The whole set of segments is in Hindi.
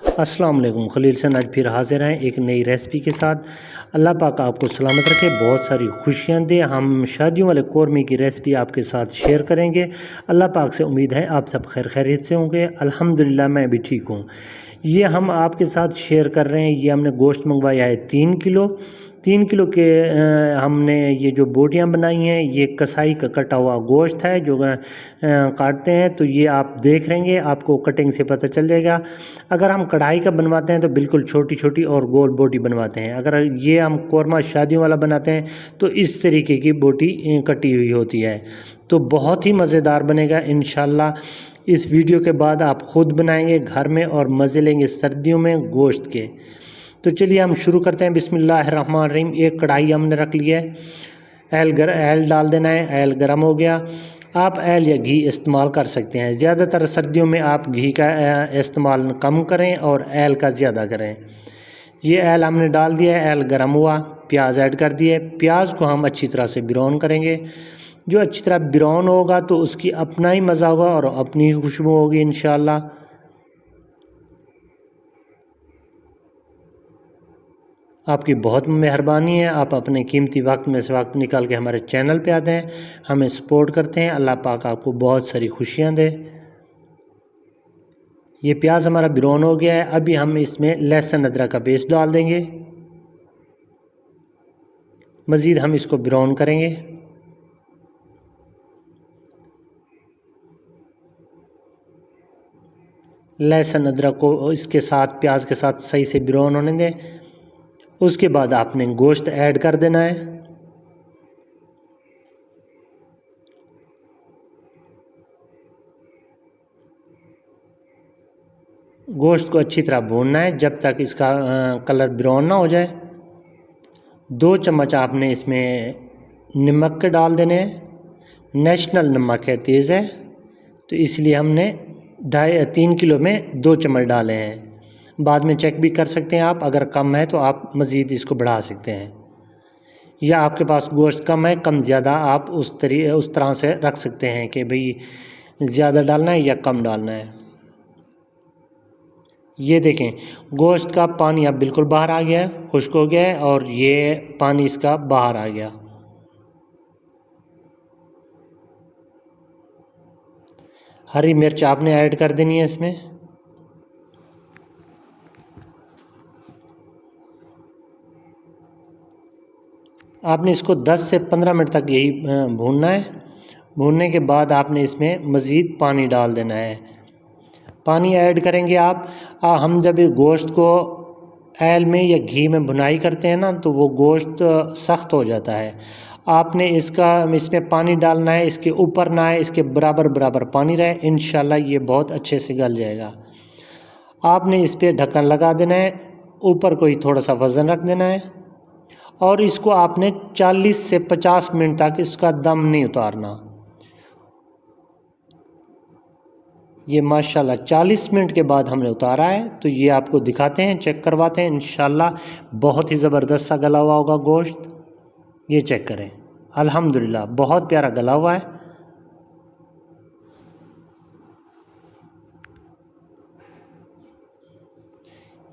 अस्सलाम वालेकुम। खलील सैन आज फिर हाजिर हैं एक नई रेसिपी के साथ। अल्लाह पाक आपको सलामत रखे, बहुत सारी खुशियाँ दे। हम शादियों वाले कौरमे की रेसिपी आपके साथ शेयर करेंगे। अल्लाह पाक से उम्मीद है आप सब खैर खैरियत से होंगे। अल्हम्दुलिल्लाह मैं भी ठीक हूँ। ये हम आपके साथ शेयर कर रहे हैं। ये हमने गोश्त मंगवाया है 3 किलो। 3 किलो के हमने ये जो बोटियाँ बनाई हैं, ये कसाई का कटा हुआ गोश्त है जो काटते हैं। तो ये आप देख रहेंगे, आपको कटिंग से पता चल जाएगा। अगर हम कढ़ाई का बनवाते हैं तो बिल्कुल छोटी छोटी और गोल बोटी बनवाते हैं। अगर ये हम कौरमा शादियों वाला बनाते हैं तो इस तरीके की बोटी कटी हुई होती है। तो बहुत ही मज़ेदार बनेगा इंशाल्लाह। इस वीडियो के बाद आप ख़ुद बनाएंगे घर में और मज़े लेंगे सर्दियों में गोश्त के। तो चलिए हम शुरू करते हैं। बिस्मिल्लाहिर्रहमानिर्रहीम। एक कढ़ाई हमने रख लिया है। एल डाल देना है। एल गरम हो गया। आप एल या घी इस्तेमाल कर सकते हैं। ज़्यादातर सर्दियों में आप घी का इस्तेमाल कम करें और एल का ज़्यादा करें। ये एल हमने डाल दिया है। एल गरम हुआ, प्याज ऐड कर दिए। प्याज को हम अच्छी तरह से ब्राउन करेंगे। जो अच्छी तरह ब्राउन होगा तो उसकी अपना ही मज़ा होगा और अपनी ही खुशबू होगी इंशाल्लाह। आपकी बहुत मेहरबानी है, आप अपने कीमती वक्त में से वक्त निकाल के हमारे चैनल पे आते हैं, हमें सपोर्ट करते हैं। अल्लाह पाक आपको बहुत सारी खुशियाँ दे। ये प्याज हमारा ब्राउन हो गया है। अभी हम इसमें लहसुन अदरक का पेस्ट डाल देंगे। मज़ीद हम इसको ब्राउन करेंगे। लहसुन अदरक को इसके साथ प्याज के साथ सही से ब्राउन होने दें। उसके बाद आपने गोश्त ऐड कर देना है। गोश्त को अच्छी तरह भूनना है जब तक इसका कलर ब्राउन ना हो जाए। 2 चम्मच आपने इसमें नमक के डाल देने हैं। नेशनल नमक है, तेज़ है, तो इसलिए हमने 3 किलो में 2 चम्मच डाले हैं। बाद में चेक भी कर सकते हैं आप, अगर कम है तो आप मज़ीद इसको बढ़ा सकते हैं, या आपके पास गोश्त कम है कम ज़्यादा आप उस तरह से रख सकते हैं कि भाई ज़्यादा डालना है या कम डालना है। ये देखें गोश्त का पानी अब बिल्कुल बाहर आ गया है, खुश्क हो गया है और ये पानी इसका बाहर आ गया। हरी मिर्च आपने ऐड कर देनी है इसमें। आपने इसको 10 से 15 मिनट तक यही भूनना है। भूनने के बाद आपने इसमें मज़ीद पानी डाल देना है। पानी ऐड करेंगे आप। हम जब गोश्त को ऐल में या घी में भुनाई करते हैं ना, तो वो गोश्त सख्त हो जाता है। आपने इसमें पानी डालना है, इसके ऊपर ना है, इसके बराबर बराबर पानी रहे। इंशाल्लाह ये बहुत अच्छे से गल जाएगा। आपने इस पर ढक्कन लगा देना है, ऊपर को ही थोड़ा सा वज़न रख देना है और इसको आपने 40 से 50 मिनट तक इसका दम नहीं उतारना। ये माशाल्लाह 40 मिनट के बाद हमने उतारा है, तो ये आपको दिखाते हैं, चेक करवाते हैं। इंशाल्लाह बहुत ही ज़बरदस्त सा गला हुआ होगा गोश्त। ये चेक करें, अल्हम्दुलिल्लाह बहुत प्यारा गला हुआ है।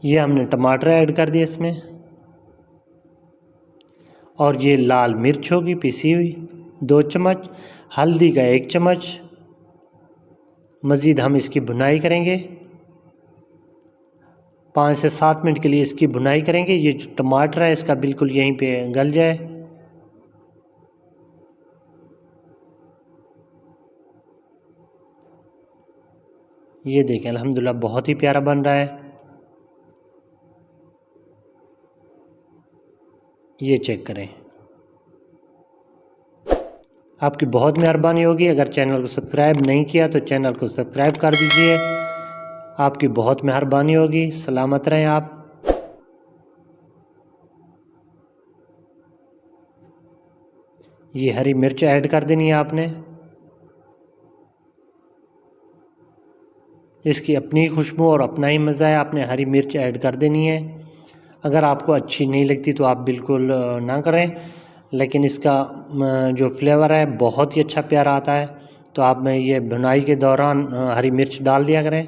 ये हमने टमाटर ऐड कर दिए इसमें, और ये लाल मिर्च होगी पिसी हुई 2 चम्मच, हल्दी का 1 चम्मच। मज़ीद हम इसकी भुनाई करेंगे, 5 से 7 मिनट के लिए इसकी भुनाई करेंगे। ये जो टमाटर है इसका बिल्कुल यहीं पे गल जाए। ये देखें अल्हम्दुलिल्लाह बहुत ही प्यारा बन रहा है। ये चेक करें। आपकी बहुत मेहरबानी होगी, अगर चैनल को सब्सक्राइब नहीं किया तो चैनल को सब्सक्राइब कर दीजिए। आपकी बहुत मेहरबानी होगी। सलामत रहें आप। ये हरी मिर्च ऐड कर देनी है आपने। इसकी अपनी खुशबू और अपना ही मज़ा है। आपने हरी मिर्च ऐड कर देनी है। अगर आपको अच्छी नहीं लगती तो आप बिल्कुल ना करें, लेकिन इसका जो फ्लेवर है बहुत ही अच्छा प्यारा आता है। तो आप में ये भुनाई के दौरान हरी मिर्च डाल दिया करें।